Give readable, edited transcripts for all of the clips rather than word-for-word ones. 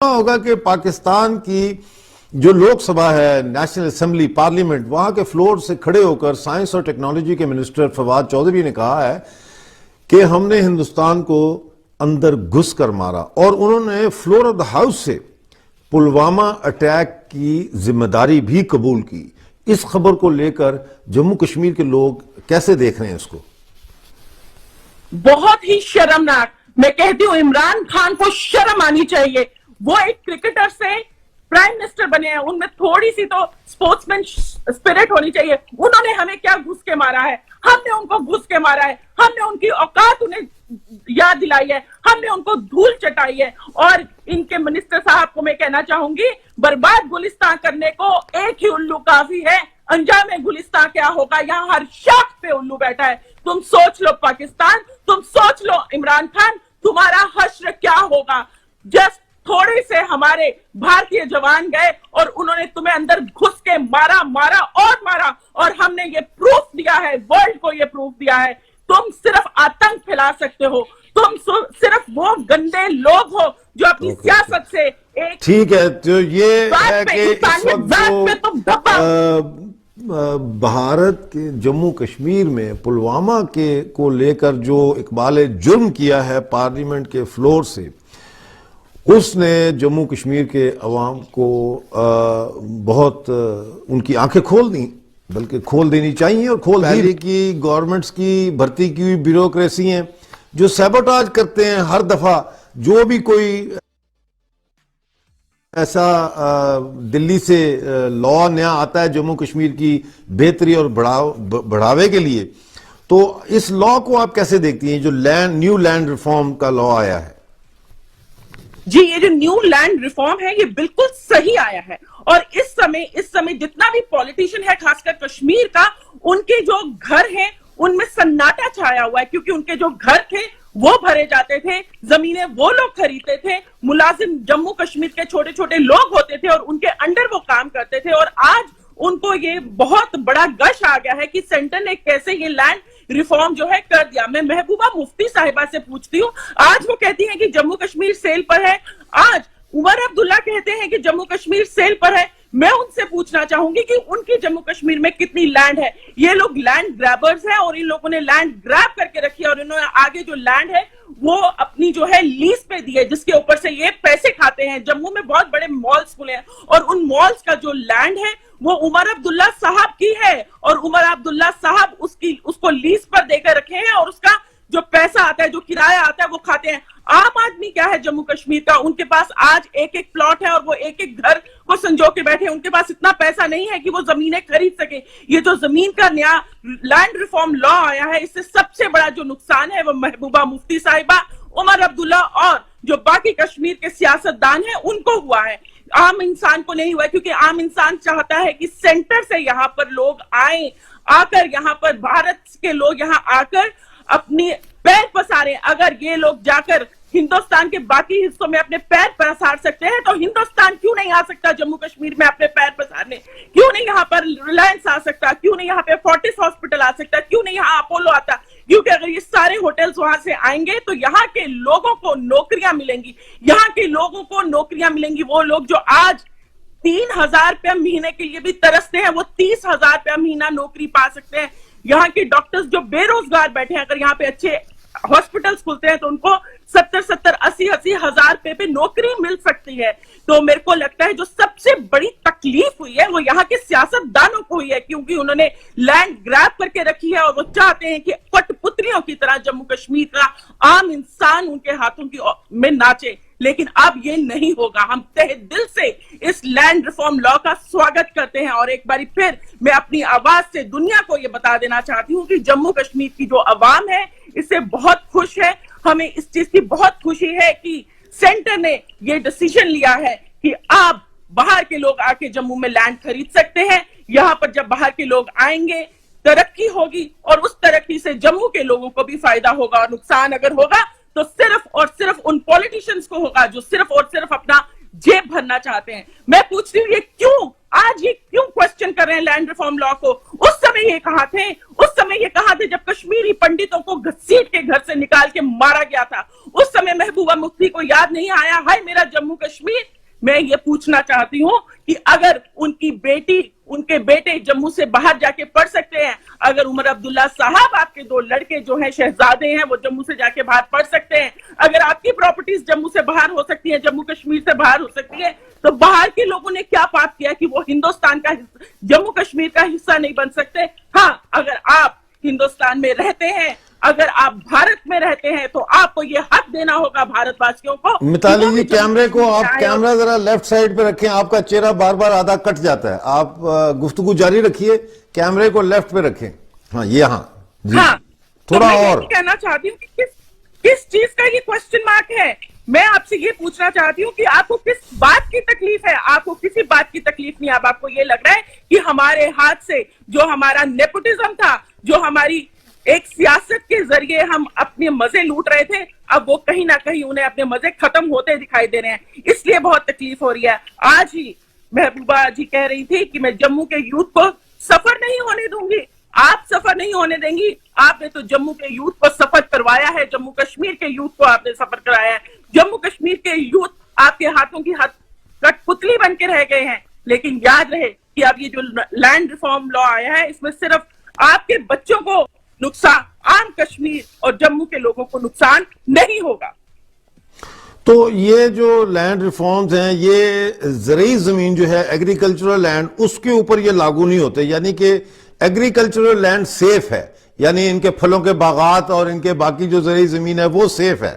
होगा कि पाकिस्तान की जो लोकसभा है, नेशनल असेंबली, पार्लियामेंट, वहां के फ्लोर से खड़े होकर साइंस और टेक्नोलॉजी के मिनिस्टर फवाद चौधरी ने कहा है कि हमने हिंदुस्तान को अंदर घुस कर मारा, और उन्होंने फ्लोर ऑफ द हाउस से पुलवामा अटैक की जिम्मेदारी भी कबूल की। इस खबर को लेकर जम्मू कश्मीर के लोग कैसे देख रहे हैं इसको? बहुत ही शर्मनाक। मैं कहती हूं इमरान खान को शर्म आनी चाहिए। वो एक क्रिकेटर से प्राइम मिनिस्टर बने हैं, उनमें थोड़ी सी तो स्पोर्ट्समैन स्पिरिट होनी चाहिए। उन्होंने हमें क्या घुस के मारा है? हमने उनको घुस के मारा है। हमने उनकी औकात उन्हें याद दिलाई है, हमने उनको धूल चटाई है। और इनके मिनिस्टर साहब को मैं कहना चाहूंगी, बर्बाद गुलिस्तान करने को एक ही उल्लू काफी है, अंजाम गुलिस्तान क्या होगा? यहाँ हर शाख पे उल्लू बैठा है। तुम सोच लो पाकिस्तान, तुम सोच लो इमरान खान, तुम्हारा हश्र क्या होगा? जस्ट थोड़े से हमारे भारतीय जवान गए और उन्होंने तुम्हें अंदर घुस के मारा और हमने ये प्रूफ दिया है, वर्ल्ड को ये प्रूफ दिया है। तुम सिर्फ आतंक फैला सकते हो, तुम सिर्फ वो गंदे लोग हो जो अपनी सियासत से एक ठीक है। तो ये है कि इस वक्त भारत के जम्मू कश्मीर में पुलवामा के को लेकर जो इकबाल जुर्म किया है पार्लियामेंट के फ्लोर से, उसने जम्मू कश्मीर के अवाम को बहुत उनकी आंखें खोल दी, बल्कि खोल देनी चाहिए और खोल दी। की गवर्नमेंट्स की भर्ती की हुई ब्यूरोक्रेसी हैं जो सैबोटाज करते हैं हर दफा। जो भी कोई ऐसा दिल्ली से लॉ नया आता है जम्मू कश्मीर की बेहतरी और बढ़ावे के लिए, तो इस लॉ को आप कैसे देखती हैं जो न्यू लैंड रिफॉर्म का लॉ आया है? जी, ये जो न्यू लैंड रिफॉर्म है ये बिल्कुल सही आया है। और इस समय जितना भी पॉलिटिशियन है, खासकर कश्मीर का, उनके जो घर हैं उनमें सन्नाटा छाया हुआ है, क्योंकि उनके जो घर थे वो भरे जाते थे, जमीनें वो लोग खरीदते थे, मुलाजिम जम्मू कश्मीर के छोटे छोटे लोग होते थे और उनके अंडर वो काम करते थे। और आज उनको ये बहुत बड़ा गश आ गया है कि सेंटर ने कैसे ये लैंड रिफॉर्म जो है कर दिया। मैं महबूबा मुफ्ती साहिबा से पूछती हूँ, आज वो कहती हैं कि जम्मू कश्मीर सेल पर है, आज उमर अब्दुल्ला कहते हैं कि जम्मू कश्मीर सेल पर है। मैं उनसे पूछना चाहूंगी कि उनकी जम्मू कश्मीर में कितनी लैंड है? ये लोग लैंड ग्रैबर्स हैं और इन लोगों ने लैंड ग्रैब करके रखी है और इन्होंने आगे जो लैंड है वो अपनी जो है लीज पे दी है, जिसके ऊपर से ये पैसे खाते हैं। जम्मू में बहुत बड़े मॉल्स खुले हैं और उन मॉल्स का जो लैंड है वो उमर अब्दुल्ला साहब की है और उमर अब्दुल्ला साहब उसको लीज पर देकर रखे हैं और उसका जो पैसा आता है, जो किराया आता है, वो खाते हैं। आम आदमी क्या है जम्मू कश्मीर का? उनके पास आज एक एक प्लॉट है और वो एक एक घर को संजो के बैठे हैं। उनके पास इतना पैसा नहीं है कि वो जमीनें खरीद सके। ये जो जमीन का नया लैंड रिफॉर्म लॉ आया है, इससे सबसे बड़ा जो नुकसान है वो महबूबा मुफ्ती साहिबा, उमर अब्दुल्ला और जो बाकी कश्मीर के सियासतदान हैं उनको हुआ है, आम इंसान को नहीं हुआ है। क्योंकि आम इंसान चाहता है कि सेंटर से यहाँ पर लोग आए, आकर यहाँ पर भारत के लोग यहाँ आकर अपनी पैर पसारे। अगर ये लोग जाकर हिंदुस्तान के बाकी हिस्सों में अपने पैर पसार सकते हैं तो हिंदुस्तान क्यों नहीं आ सकता जम्मू कश्मीर में अपने पैर पसारने? क्यों नहीं यहाँ पर रिलायंस आ सकता? क्यों नहीं यहाँ पे फोर्टिस हॉस्पिटल आ सकता? क्यों नहीं यहाँ अपोलो आता? क्योंकि अगर ये सारे होटल्स वहां से आएंगे तो यहाँ के लोगों को नौकरियां मिलेंगी। यहाँ के लोगों को नौकरियां मिलेंगी। वो लोग जो आज 3,000 रुपया महीने के लिए भी तरसते हैं, वो 30,000 रुपया महीना नौकरी पा सकते हैं। यहाँ के डॉक्टर्स जो बेरोजगार बैठे हैं, अगर यहाँ पे अच्छे हॉस्पिटल्स खुलते हैं तो उनको 70-70, 80-80 हजार रुपए पे नौकरी मिल सकती है। तो मेरे को लगता है जो सबसे बड़ी तकलीफ हुई है वो यहाँ के सियासतदानों को हुई है, क्योंकि उन्होंने लैंड ग्रैब करके रखी है और वो चाहते हैं कि कठपुतलियों की तरह जम्मू कश्मीर का आम इंसान उनके हाथों की में नाचे। लेकिन अब ये नहीं होगा। हम तहे दिल से इस लैंड रिफॉर्म लॉ का स्वागत करते हैं और एक बारी फिर मैं अपनी आवाज से दुनिया को ये बता देना चाहती हूँ कि जम्मू कश्मीर की जो अवाम है इससे बहुत खुश है। हमें इस चीज की बहुत खुशी है कि सेंटर ने ये डिसीजन लिया है कि अब बाहर के लोग आके जम्मू में लैंड खरीद सकते हैं। यहाँ पर जब बाहर के लोग आएंगे तरक्की होगी और उस तरक्की से जम्मू के लोगों को भी फायदा होगा। और नुकसान अगर होगा तो सिर्फ और सिर्फ उन पॉलिटिशियंस को होगा जो सिर्फ और सिर्फ अपना जेब भरना चाहते हैं। मैं पूछती हूँ, ये क्यों क्वेश्चन कर रहे हैं लैंड रिफॉर्म लॉ को? उस समय ये कहा थे, उस समय उन्होंने ये कहा था जब कश्मीरी पंडितों को घसीट के घर से निकाल के मारा गया था, उस समय महबूबा मुफ्ती को याद नहीं आया हाय मेरा जम्मू कश्मीर। मैं ये पूछना चाहती हूँ कि अगर उनकी बेटी, उनके बेटे जम्मू से बाहर जाके पढ़ सकते हैं, अगर उमर अब्दुल्ला साहब, आपके 2 लड़के जो हैं शहजादे हैं, वो जम्मू से जाके बाहर पढ़ सकते हैं, अगर आपकी प्रॉपर्टीज जम्मू से बाहर हो सकती है, जम्मू कश्मीर से बाहर हो सकती है, तो बाहर के लोगों ने क्या पाप किया कि वो हिंदुस्तान का, जम्मू कश्मीर का हिस्सा नहीं बन सकते? हाँ, अगर आप हिंदुस्तान में रहते हैं, अगर आप भारत में रहते हैं, तो आपको ये हक देना होगा भारतवासियों को। मिताली जी, कैमरे को आप, कैमरा जरा लेफ्ट साइड पे रखें, आपका चेहरा बार बार आधा कट जाता है। आप गुफ्तगू जारी रखिए, कैमरे को लेफ्ट पे रखें। हाँ, ये हाँ जी। हाँ, थोड़ा तो मैं और ये कहना चाहती हूँ कि किस चीज का ये क्वेश्चन मार्क है। मैं आपसे ये पूछना चाहती हूँ कि आपको किस बात की तकलीफ है? आपको किसी बात की तकलीफ नहीं। अब आपको ये लग रहा है कि हमारे हाथ से जो हमारा नेपोटिज्म था, जो हमारी एक सियासत के जरिए हम अपने मजे लूट रहे थे, अब वो कहीं ना कहीं उन्हें अपने मजे खत्म होते दिखाई दे रहे हैं, इसलिए बहुत तकलीफ हो रही है। आज ही महबूबा जी कह रही थी कि मैं जम्मू के यूथ को सफर नहीं होने दूंगी। आप सफर नहीं होने देंगी? आपने तो जम्मू के यूथ को सफर करवाया है, जम्मू कश्मीर के यूथ को आपने सफर कराया है। जम्मू कश्मीर के यूथ आपके हाथों की कठपुतली बन के रह गए हैं। लेकिन याद रहे कि अब ये जो लैंड रिफॉर्म लॉ आया है, इसमें सिर्फ आपके बच्चों को नुकसान, आम कश्मीर और जम्मू के लोगों को नुकसान नहीं होगा। तो ये जो लैंड रिफॉर्म्स हैं, ये ज़रूरी जमीन जो है, एग्रीकल्चरल लैंड, उसके ऊपर ये लागू नहीं होते। यानी कि एग्रीकल्चरल लैंड सेफ है, यानी इनके फलों के बागात और इनके बाकी जो ज़रूरी जमीन है वो सेफ है।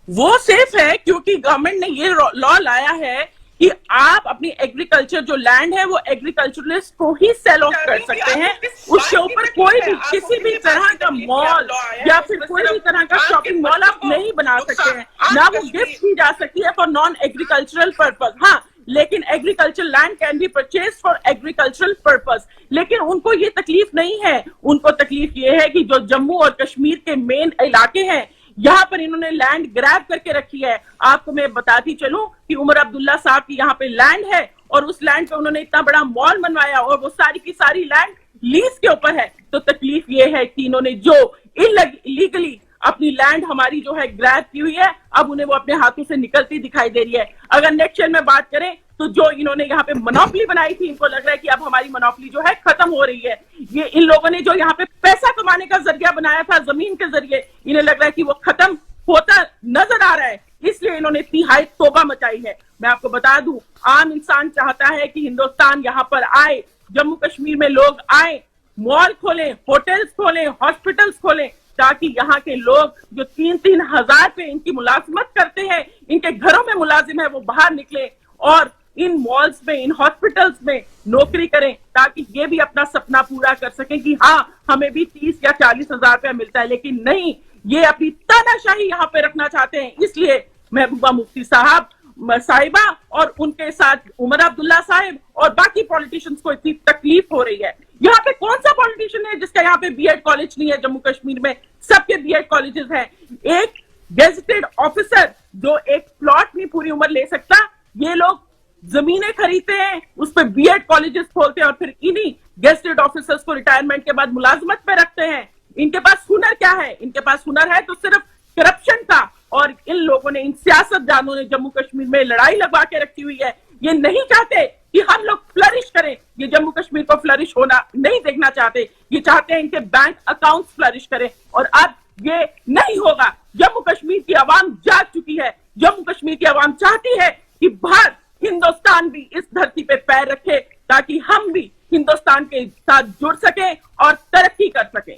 वो सेफ है क्योंकि गवर्नमेंट ने ये लॉ लाया है कि आप अपनी एग्रीकल्चर जो लैंड है वो एग्रीकल्चरलिस्ट को ही सेल ऑफ कर सकते हैं। उसके ऊपर कोई भी किसी भी तरह का मॉल या फिर कोई भी तरह का शॉपिंग मॉल आप नहीं बना सकते हैं, ना वो गिफ्ट की जा सकती है फॉर नॉन एग्रीकल्चरल पर्पज। हाँ, लेकिन agriculture land can be purchase for agricultural purpose. लेकिन उनको ये तकलीफ नहीं है, उनको तकलीफ ये है कि जो जम्मू और कश्मीर के मेन इलाके हैं, यहाँ पर इन्होंने लैंड ग्रैब करके रखी है। आपको मैं बताती चलूं कि उमर अब्दुल्ला साहब की यहाँ पे लैंड है और उस लैंड पे उन्होंने इतना बड़ा मॉल बनवाया और वो सारी की सारी लैंड लीज के ऊपर है। तो तकलीफ ये है कि इन्होंने जो इलीगली अपनी लैंड हमारी जो है ग्रैब की हुई है, अब उन्हें वो अपने हाथों से निकलती दिखाई दे रही है। अगर नेटशेल में बात करें तो जो इन्होंने यहाँ पे मोनोपोली बनाई थी, इनको लग रहा है कि अब हमारी मोनोपोली जो है खत्म हो रही है। ये इन लोगों ने जो यहाँ पे पैसा कमाने का जरिया बनाया था जमीन के जरिए, इन्हें लग रहा है कि वो खत्म होता नजर आ रहा है, इसलिए इन्होंने इतनी हाई तौबा मचाई है। मैं आपको बता दूं, आम इंसान चाहता है कि हिंदुस्तान यहाँ पर आए, जम्मू कश्मीर में लोग आए, मॉल खोलें, होटल्स खोलें, हॉस्पिटल्स खोलें, ताकि यहाँ के लोग जो 3-3 हजार पे इनकी मुलाजमत करते हैं, इनके घरों में मुलाजिम है, वो बाहर निकले और इन मॉल्स में, इन हॉस्पिटल्स में नौकरी करें, ताकि ये भी अपना सपना पूरा कर सकें कि हाँ, हमें भी 30 या 40 हजार रुपया मिलता है। लेकिन नहीं, ये अपनी तानाशाही यहाँ पे रखना चाहते हैं। इसलिए महबूबा मुफ्ती साहिबा और उनके साथ उमर अब्दुल्ला साहिब और बाकी पॉलिटिशियंस को इतनी तकलीफ हो रही है। यहाँ पे कौन सा पॉलिटिशियन है जिसका यहाँ पे बीएड कॉलेज नहीं है? जम्मू कश्मीर में सबके बीएड कॉलेजेस हैं। एक गेजेटेड ऑफिसर जो एक प्लॉट नहीं पूरी उम्र ले सकता, ये लोग जमीनें खरीदते हैं, उस पर बीएड कॉलेजेस खोलते हैं और फिर इन्हीं गेजेटेड ऑफिसर्स को रिटायरमेंट के बाद मुलाजमत पे रखते हैं। इनके पास हुनर क्या है? इनके पास हुनर है तो सिर्फ करप्शन का। और इन लोगों ने, इन सियासतदानों ने जम्मू कश्मीर में लड़ाई लगवा के रखी हुई है। ये नहीं चाहते कि हम लोग फ्लरिश करें, ये जम्मू कश्मीर को फ्लरिश होना नहीं देखना चाहते। ये चाहते हैं इनके बैंक अकाउंट फ्लरिश करें, और अब ये नहीं होगा। जम्मू कश्मीर की आवाम जाग चुकी है। जम्मू कश्मीर की आवाम चाहती है कि भारत, हिंदुस्तान भी इस धरती पे पैर रखे, ताकि हम भी हिंदुस्तान के साथ जुड़ सकें और तरक्की कर सकें।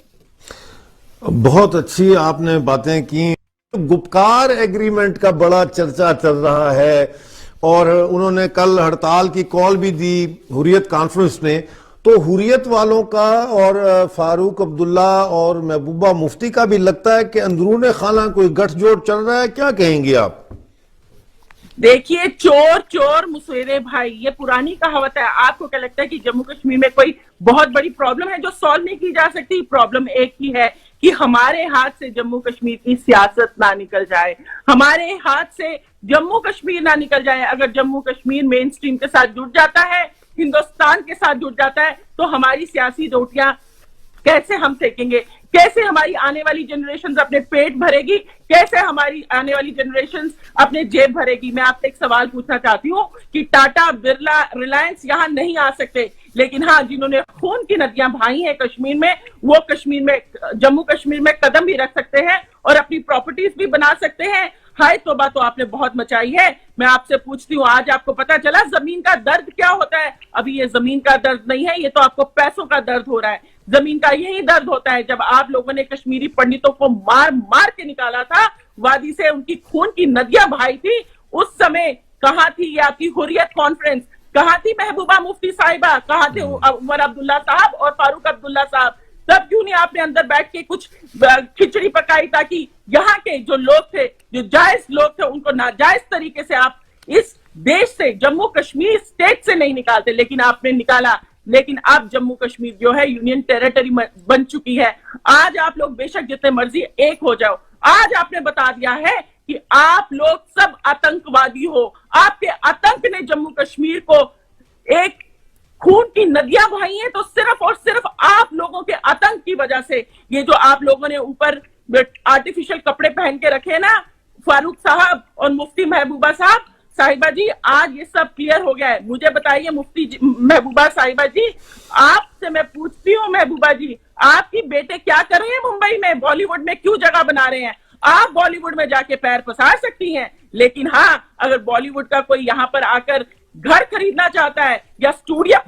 बहुत अच्छी आपने बातें की। गुपकार एग्रीमेंट का बड़ा चर्चा चल रहा है और उन्होंने कल हड़ताल की कॉल भी दी हुर्रियत कॉन्फ्रेंस में। तो हुर्रियत वालों का और फारूक अब्दुल्ला और महबूबा मुफ्ती का भी लगता है कि अंदरूने खाना कोई गठजोड़ चल रहा है। क्या कहेंगे आप? देखिए, चोर चोर मुसेरे भाई, ये पुरानी कहावत है। आपको क्या लगता है कि जम्मू कश्मीर में कोई बहुत बड़ी प्रॉब्लम है जो सॉल्व नहीं की जा सकती? प्रॉब्लम एक ही है कि हमारे हाथ से जम्मू कश्मीर की सियासत ना निकल जाए, हमारे हाथ से जम्मू कश्मीर ना निकल जाए। अगर जम्मू कश्मीर मेन स्ट्रीम के साथ जुड़ जाता है, हिंदुस्तान के साथ जुड़ जाता है, तो हमारी सियासी रोटियां कैसे हम फेंकेंगे, कैसे हमारी आने वाली जनरेशन अपने पेट भरेगी, कैसे हमारी आने वाली जनरेशन अपने जेब भरेगी। मैं आपसे एक सवाल पूछना चाहती हूँ कि टाटा, बिरला, रिलायंस यहाँ नहीं आ सकते, लेकिन हाँ, जिन्होंने खून की नदियां बहाई हैं कश्मीर में, वो कश्मीर में, जम्मू कश्मीर में कदम भी रख सकते हैं और अपनी प्रॉपर्टीज भी बना सकते हैं। हाय तौबा तो आपने बहुत मचाई है। मैं आपसे पूछती हूँ, आज आपको पता चला जमीन का दर्द क्या होता है? अभी ये जमीन का दर्द नहीं है, ये तो आपको पैसों का दर्द हो रहा है। जमीन का यही दर्द होता है। जब आप लोगों ने कश्मीरी पंडितों को मार मार के निकाला था वादी से, उनकी खून की नदियां बहाई थी, उस समय कहां थी ये आपकी हुर्रियत कॉन्फ्रेंस? कहां थी महबूबा मुफ्ती साहिबा? कहां थे उमर अब्दुल्ला साहब और फारूक अब्दुल्ला साहब? तब क्यों नहीं आपने अंदर बैठ के कुछ खिचड़ी पकाई, ताकि यहाँ के जो लोग थे, जो जायज लोग थे, उनको नाजायज तरीके से आप इस देश से, जम्मू कश्मीर स्टेट से नहीं निकालते, लेकिन आपने निकाला। लेकिन अब जम्मू कश्मीर जो है यूनियन टेरिटरी बन चुकी है। आज आप लोग बेशक जितने मर्जी एक हो जाओ, आज आपने बता दिया है कि आप लोग सब आतंकवादी हो। आपके आतंक ने जम्मू कश्मीर को एक खून की नदियां बहाई हैं, तो सिर्फ और सिर्फ आप लोगों के आतंक की वजह से। ये जो आप लोगों ने ऊपर आर्टिफिशियल कपड़े पहन के रखे ना, फारूक साहब और मुफ्ती महबूबा साहब, साहिबा जी, आज ये सब क्लियर हो गया है। मुझे बताइए मुफ्ती महबूबा साहिबा जी, आपसे मैं पूछती हूँ महबूबा जी, आपकी बेटे क्या कर रहे हैं मुंबई में? बॉलीवुड में क्यों जगह बना रहे हैं? आप बॉलीवुड में जाके पैर पसार सकती हैं, लेकिन हाँ, अगर बॉलीवुड का कोई यहाँ पर आकर घर खरीदना चाहता है या स्टूडियो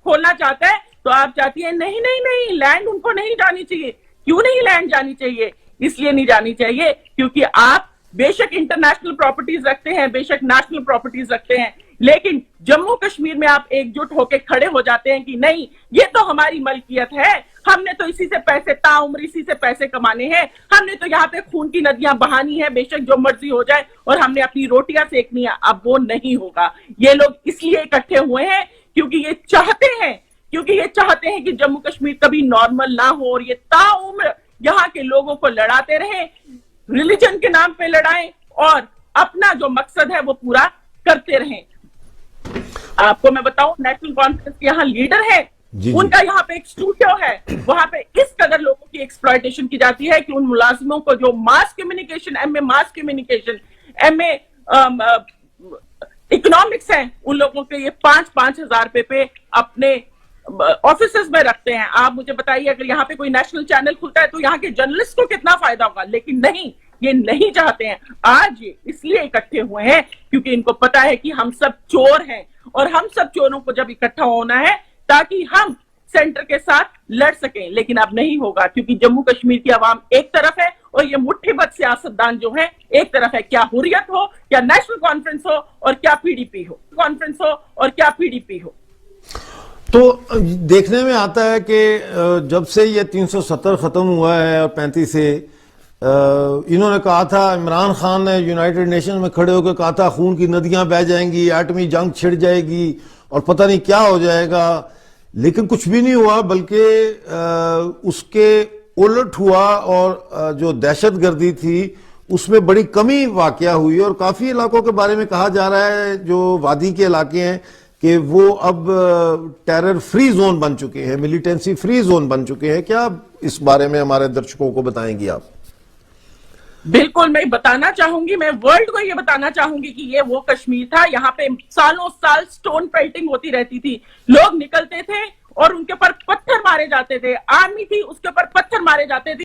खोलना चाहता है, तो आप चाहती है नहीं नहीं नहीं, लैंड उनको नहीं जानी चाहिए। क्यों नहीं लैंड जानी चाहिए? इसलिए नहीं जानी चाहिए क्योंकि आप बेशक इंटरनेशनल प्रॉपर्टीज रखते हैं, बेशक नेशनल प्रॉपर्टीज रखते हैं, लेकिन जम्मू कश्मीर में आप एकजुट होकर खड़े हो जाते हैं कि नहीं, ये तो हमारी मलकियत है, हमने तो इसी से पैसे, ताउम्र इसी से पैसे कमाने हैं, हमने तो यहाँ पे खून की नदियां बहानी है, बेशक जो मर्जी हो जाए, और हमने अपनी रोटियां सेकनी है। अब वो नहीं होगा। ये लोग इसलिए इकट्ठे हुए हैं क्योंकि ये चाहते हैं कि जम्मू कश्मीर कभी नॉर्मल ना हो, और ये ताउम्र यहाँ के लोगों को लड़ाते रहे, रिलीजन के नाम पे लड़ाएं और अपना जो मकसद है वो पूरा करते रहें। आपको मैं बताऊं, नेशनल कॉन्फ्रेंस के यहाँ लीडर है, उनका यहाँ पे एक स्टूडियो है, वहां पे इस कदर लोगों की एक्सप्लॉयटेशन की जाती है कि उन मुलाजिमों को जो mass communication, MA mass communication, MA economics हैं, उन लोगों के ये 5-5 हजार रुपए पे अपने ऑफिसेज में रखते हैं। आप मुझे बताइए, अगर यहाँ पे कोई नेशनल चैनल खुलता है तो यहाँ के जर्नलिस्ट को कितना फायदा होगा? लेकिन नहीं, ये नहीं चाहते हैं। आज ये इसलिए इकट्ठे हुए हैं क्योंकि इनको पता है कि हम सब चोर हैं, और हम सब चोरों को जब इकट्ठा होना है ताकि हम सेंटर के साथ लड़ सकें। लेकिन अब नहीं होगा क्योंकि जम्मू कश्मीर की आवाम एक तरफ है और ये मुट्ठीबद्ध सियासतदान जो है एक तरफ है। क्या हुर्रियत हो, क्या नेशनल कॉन्फ्रेंस हो, और क्या पीडीपी हो, कॉन्फ्रेंस हो और क्या पीडीपी हो। तो देखने में आता है कि जब से ये 370 खत्म हुआ है और 35 से इन्होंने कहा था, इमरान खान ने यूनाइटेड नेशन में खड़े होकर कहा था खून की नदियां बह जाएंगी, एटमी जंग छिड़ जाएगी और पता नहीं क्या हो जाएगा, लेकिन कुछ भी नहीं हुआ, बल्कि उसके उलट हुआ। और जो दहशतगर्दी थी उसमें बड़ी कमी वाकया हुई, और काफी इलाकों के बारे में कहा जा रहा है जो वादी के इलाके हैं कि वो अब टेरर फ्री जोन बन चुके हैं, मिलिटेंसी फ्री जोन बन चुके हैं। क्या इस बारे में हमारे दर्शकों को बताएंगी आप? बिल्कुल, मैं बताना चाहूंगी, मैं वर्ल्ड को ये बताना चाहूंगी कि ये वो कश्मीर था, यहाँ पे सालों साल स्टोन पेल्टिंग होती रहती थी, लोग निकलते थे और उनके ऊपर पत्थर मारे जाते थे, आर्मी थी उसके ऊपर पत्थर मारे जाते थे।